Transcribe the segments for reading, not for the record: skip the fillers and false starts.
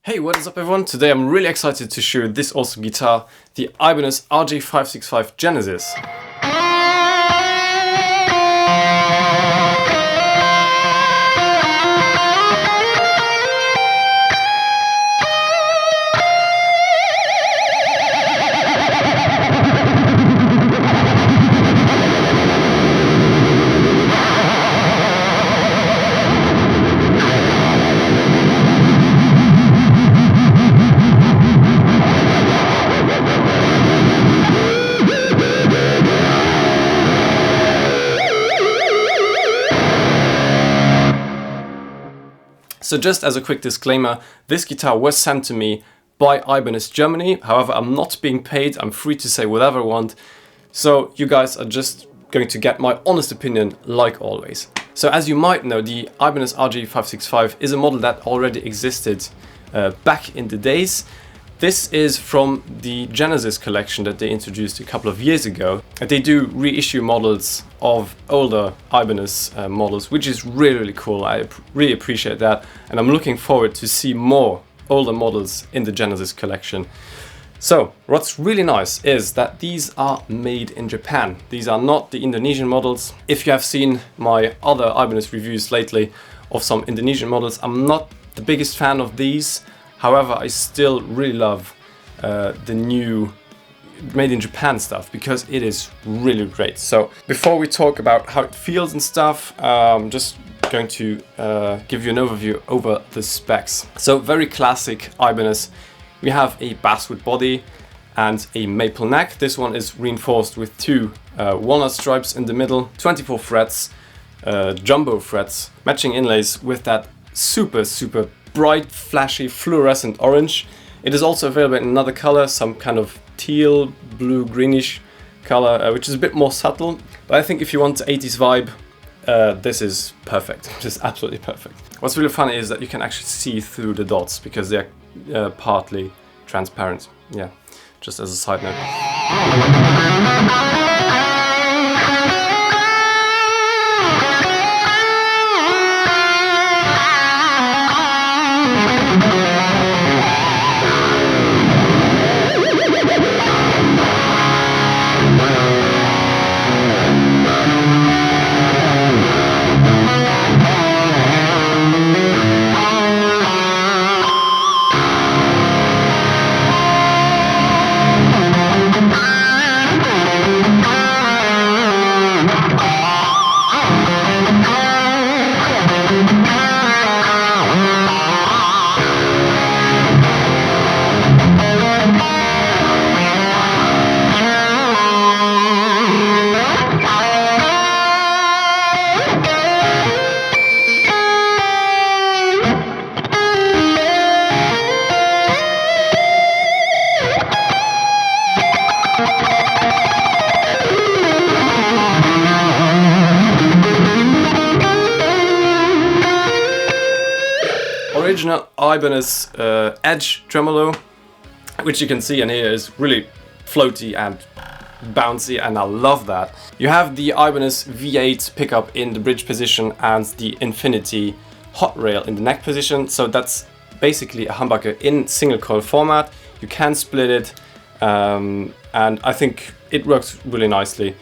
Hey, what is up everyone? Today I'm really excited to show this awesome guitar, the Ibanez RG565 Genesis. So just as a quick disclaimer, this guitar was sent to me by Ibanez Germany. However, I'm not being paid, I'm free to say whatever I want. So you guys are just going to get my honest opinion like always. So as you might know, the Ibanez RG565 is a model that already existed back in the days. This is from the Genesis collection that they introduced a couple of years ago. They do reissue models of older Ibanez models, which is really cool. I really appreciate that, and I'm looking forward to see more older models in the Genesis collection. So what's really nice is that these are made in Japan. These are not the Indonesian models. If you have seen my other Ibanez reviews lately of some Indonesian models, I'm not the biggest fan of these. However, I still really love the new made in Japan stuff because it is really great. So before we talk about how it feels and stuff, I'm just going to give you an overview over the specs. So very classic Ibanez. We have a basswood body and a maple neck. This one is reinforced with two walnut stripes in the middle, 24 frets, jumbo frets, matching inlays with that super bright, flashy, fluorescent orange. It is also available in another color, some kind of teal, blue, greenish color, which is a bit more subtle. But I think if you want the 80s vibe, this is perfect. Just absolutely perfect. What's really funny is that you can actually see through the dots because they're partly transparent. Yeah, just as a side note. Original Ibanez edge tremolo, which you can see in here is really floaty and bouncy, and I love that. You have the Ibanez V8 pickup in the bridge position and the Infinity hot rail in the neck position, so that's basically a humbucker in single coil format. You can split it, and I think it works really nicely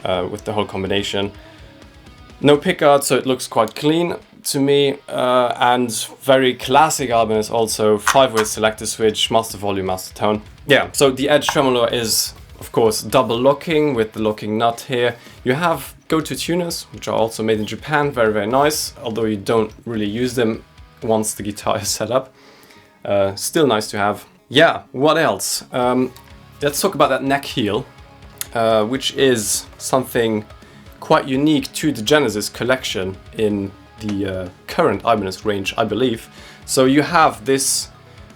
with the whole combination. No pickguard, so it looks quite clean to me, and very classic Ibanez also, 5-way selector switch, master volume, master tone. Yeah, so the edge tremolo is of course double locking with the locking nut here. You have go-to tuners, which are also made in Japan, very nice, although you don't really use them once the guitar is set up. Still nice to have. Yeah, what else? Let's talk about that neck heel, which is something quite unique to the Genesis collection in the current Ibanez range, I believe. So you have this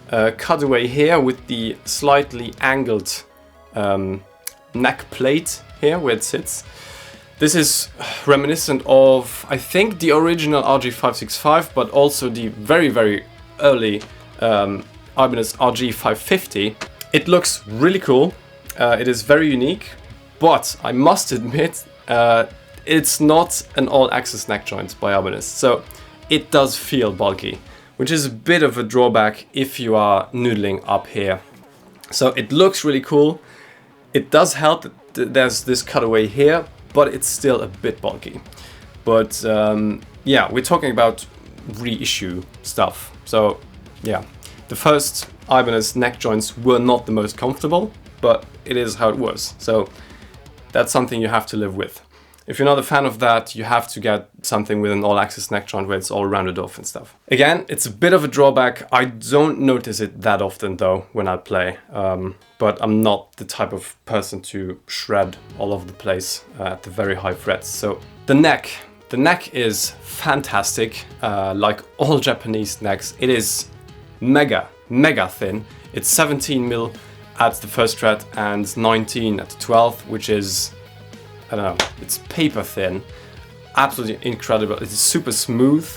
cutaway here with the slightly angled neck plate here where it sits. This is reminiscent of, I think, the original RG565, but also the very early Ibanez RG550. It looks really cool. It is very unique, but I must admit, it's not an all-access neck joint by Ibanez, so it does feel bulky. which is a bit of a drawback if you are noodling up here. So it looks really cool. It does help that there's this cutaway here, but it's still a bit bulky. But yeah, we're talking about reissue stuff. So yeah, the first Ibanez neck joints were not the most comfortable, but it is how it was. So that's something you have to live with. If you're not a fan of that, you have to get something with an all-axis neck joint where it's all rounded off and stuff. Again, it's a bit of a drawback. I don't notice it that often though when I play, but I'm not the type of person to shred all over the place at the very high frets. So the neck is fantastic. Like all Japanese necks, it is mega thin. It's 17 mil at the first fret and 19 at the 12th, which is, I don't know, it's paper thin. Absolutely incredible. It is super smooth.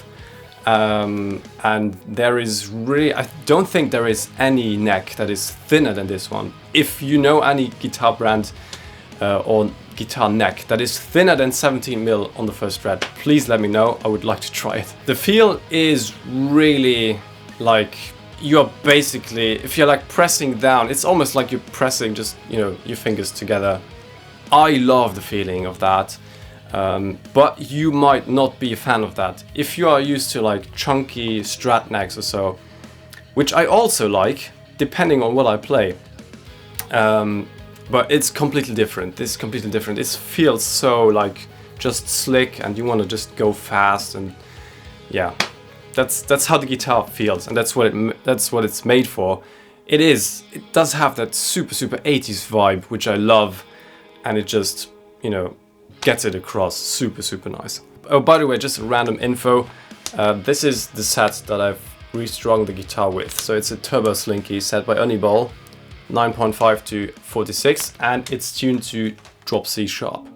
And there is really, I don't think there is any neck that is thinner than this one. If you know any guitar brand or guitar neck that is thinner than 17 mil on the first fret, please let me know. I would like to try it. The feel is really like, you're basically, if you're like pressing down, it's almost like you're pressing just, you know, your fingers together. I love the feeling of that, but you might not be a fan of that. If you are used to like chunky Strat necks or so, which I also like, depending on what I play, but it's completely different. This is completely different. It feels so like just slick and you want to just go fast, and yeah. That's how the guitar feels, and that's what it's made for. It does have that super 80s vibe, which I love, and it just, you know, gets it across super nice. Oh, by the way, just a random info. This is the set that I've restrung the guitar with. So it's a Turbo Slinky set by Ball, 9.5 to 46, and it's tuned to drop C sharp.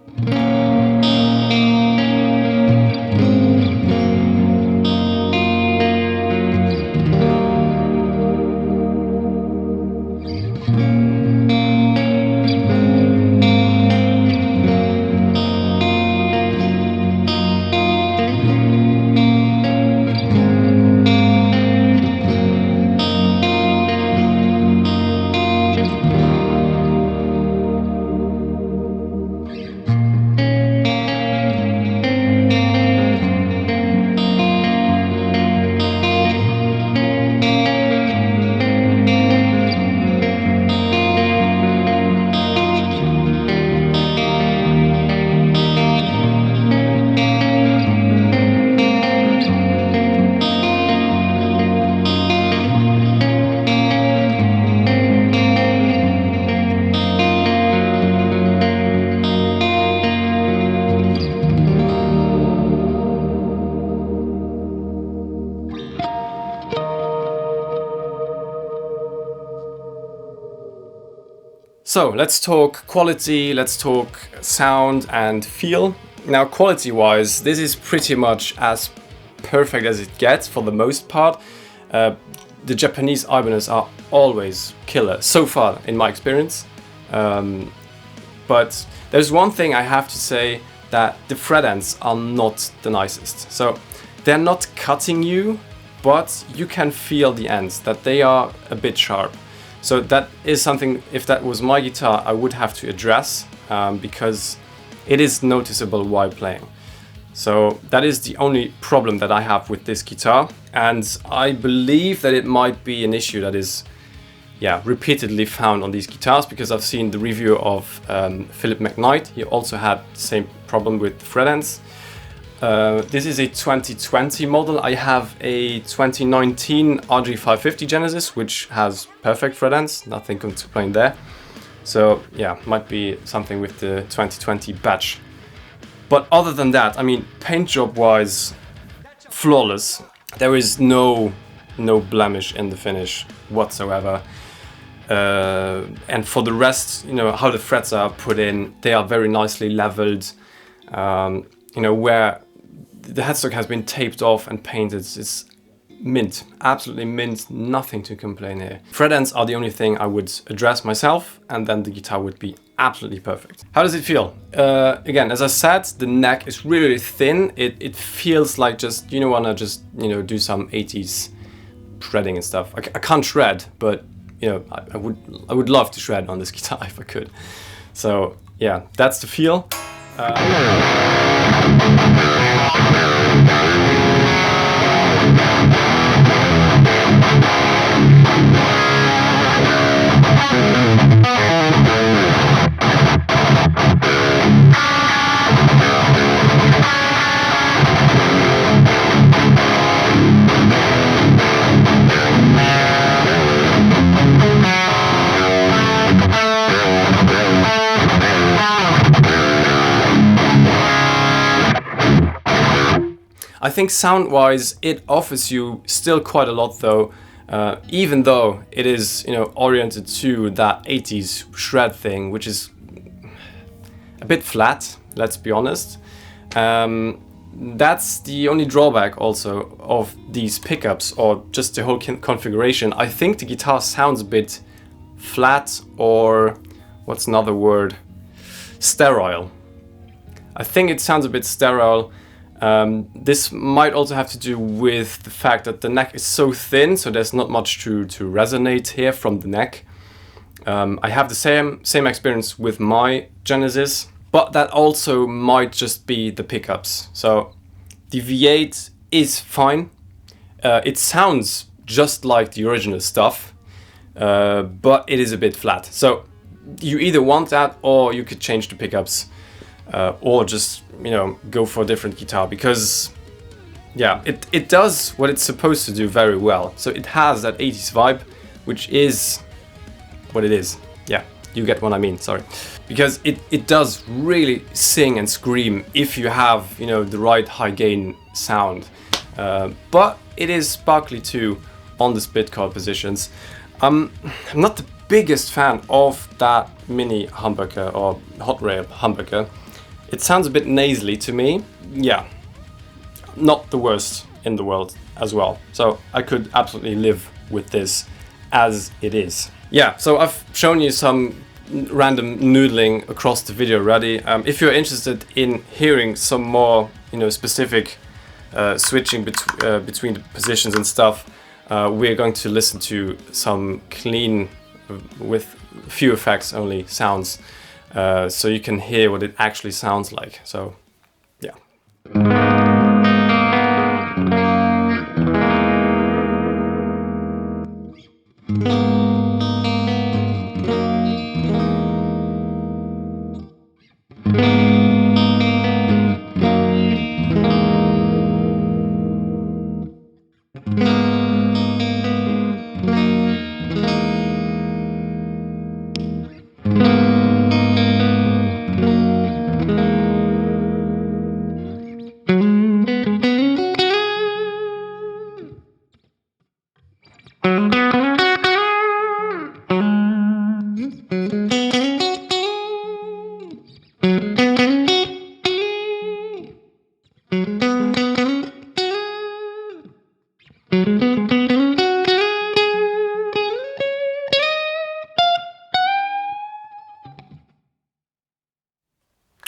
So let's talk quality, let's talk sound and feel. Now, quality-wise, this is pretty much as perfect as it gets for the most part. The Japanese Ibanez are always killer, so far in my experience. But there's one thing I have to say, that the fret ends are not the nicest. So they're not cutting you, but you can feel the ends, that they are a bit sharp. So that is something, if that was my guitar, I would have to address, because it is noticeable while playing. So that is the only problem that I have with this guitar, and I believe that it might be an issue that is, yeah, repeatedly found on these guitars, because I've seen the review of Philip McKnight. He also had the same problem with the fret ends. This is a 2020 model. I have a 2019 RG550 Genesis, which has perfect fret ends, nothing to complain there. So yeah, might be something with the 2020 batch. But other than that, I mean, paint job wise, flawless. There is no blemish in the finish whatsoever. And for the rest, you know, how the frets are put in, they are very nicely leveled. You know, where the headstock has been taped off and painted, it's mint, absolutely mint, nothing to complain here. Fret ends are the only thing I would address myself, and then the guitar would be absolutely perfect. How does it feel? Again, as I said, the neck is really thin. It feels like just, you know, wanna just, you know, do some 80s shredding and stuff. I can't shred, but you know, I would love to shred on this guitar if I could. So yeah, that's the feel. I think sound-wise, it offers you still quite a lot though, even though it is, you know, oriented to that 80s shred thing, which is a bit flat, let's be honest. That's the only drawback also of these pickups, or just the whole configuration. I think the guitar sounds a bit flat, or what's another word? Sterile. I think it sounds a bit sterile. This might also have to do with the fact that the neck is so thin, so there's not much to resonate here from the neck. I have the same experience with my Genesis, but that also might just be the pickups. So the V8 is fine. It sounds just like the original stuff, but it is a bit flat. So you either want that, or you could change the pickups. Or just, you know, go for a different guitar, because yeah, it does what it's supposed to do very well. So it has that 80s vibe, which is what it is. Yeah, you get what I mean, sorry. Because it does really sing and scream if you have, you know, the right high gain sound. But it is sparkly too on the split chord positions. I'm not the biggest fan of that mini humbucker or hot rail humbucker. It sounds a bit nasally to me. Yeah, not the worst in the world as well. So I could absolutely live with this as it is. Yeah, so I've shown you some random noodling across the video already. If you're interested in hearing some more, you know, specific switching between the positions and stuff, we're going to listen to some clean, with few effects only, sounds. So you can hear what it actually sounds like. So, yeah.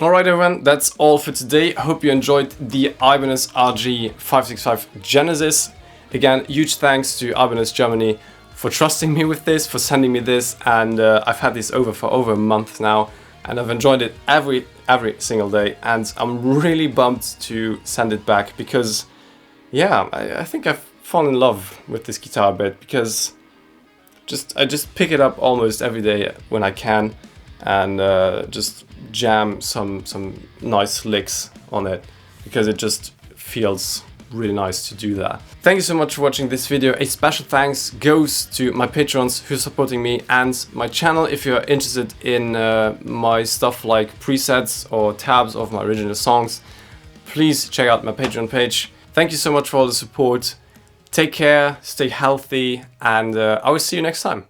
Alright everyone, that's all for today. Hope you enjoyed the Ibanez RG565 Genesis. Again, huge thanks to Ibanez Germany for trusting me with this, for sending me this, and I've had this for over a month now, and I've enjoyed it every single day, and I'm really bummed to send it back because, yeah, I think I've fallen in love with this guitar a bit, because I just pick it up almost every day when I can, and just jam some nice licks on it, because it just feels really nice to do that. Thank you so much for watching this video. A special thanks goes to my patrons who are supporting me, and my channel. If you're interested in my stuff like presets or tabs of my original songs, please check out my Patreon page. Thank you so much for all the support. Take care, stay healthy, and I will see you next time.